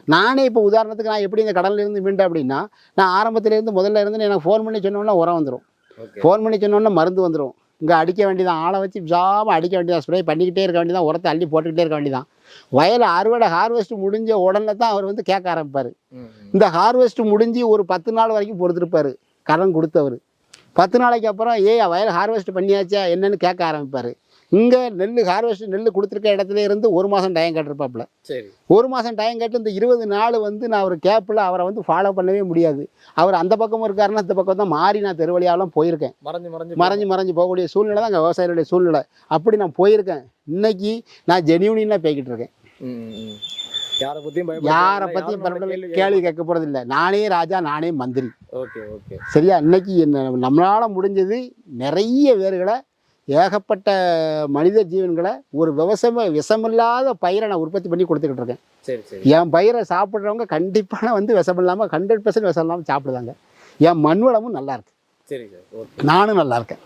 நானே இப்போ உதாரணத்துக்கு நான் எப்படி இந்த கடல்ல இருந்து மீண்டேன் அப்படின்னா, நான் ஆரம்பத்திலேருந்து முதல்ல இருந்து எனக்கு ஃபோன் பண்ணி சொன்னோன்னா உரம் வந்துடும், ஃபோன் பண்ணி சொன்னோன்னா மருந்து வந்துடும். இங்கே அடிக்க வேண்டியதான், ஆளை வச்சு விசாமல் அடிக்க வேண்டியதான், ஸ்ப்ரே பண்ணிக்கிட்டே இருக்க வேண்டியதான், உரத்தை அள்ளி போட்டுக்கிட்டே இருக்க வேண்டியதான். வயல் அறுவடை ஹார்வெஸ்ட் முடிஞ்ச உடனே தான் அவர் வந்து கேட்க ஆரம்பிப்பார். இந்த ஹார்வெஸ்ட் முடிஞ்சு ஒரு 10 நாள் வரைக்கும் பொறுத்திருப்பார் கடன் கொடுத்தவர். 10 நாளைக்கு அப்புறம் வயல் ஹார்வெஸ்ட் பண்ணியாச்சா என்னன்னு கேட்க ஆரம்பிப்பார். இங்கே நெல் கொடுத்துருக்க இடத்துல இருந்து 1 மாதம் டைம் கேட்டிருப்பாப்புல. சரி, 1 மாதம் டைம் கேட்டு இந்த 20 நாள் வந்து நான் ஒரு கேப்பில் அவரை வந்து ஃபாலோ பண்ணவே முடியாது. அவர் அந்த பக்கமும் இருக்காருன்னா இந்த பக்கம் தான் மாறி நான் தெருவழியாலாம் போயிருக்கேன். மறைஞ்சு போகக்கூடிய சூழ்நிலை தான் அங்கே விவசாயிகளுடைய சூழ்நிலை. அப்படி நான் போயிருக்கேன். இன்னைக்கு நான் ஜெனியூனாக பேசிக்கிட்டு இருக்கேன். யாரை பற்றியும் கேள்வி கேட்க போகிறது இல்லை. நானே ராஜா, நானே மந்திரி. சரியா? இன்னைக்கு என்ன நம்மளால் முடிஞ்சது நிறைய வேர்களை, ஏகப்பட்ட மனித ஜீவன்களை ஒரு விஷமில்லாத பயிரை நான் உற்பத்தி பண்ணி கொடுத்துக்கிட்டு இருக்கேன். என் பயிரை சாப்பிட்றவங்க கண்டிப்பான வந்து விஷம் இல்லாமல் 100% விஷம் இல்லாமல் சாப்பிடுதாங்க. என் மண் வளமும் நல்லா இருக்கு. நானும் நல்லா இருக்கேன்.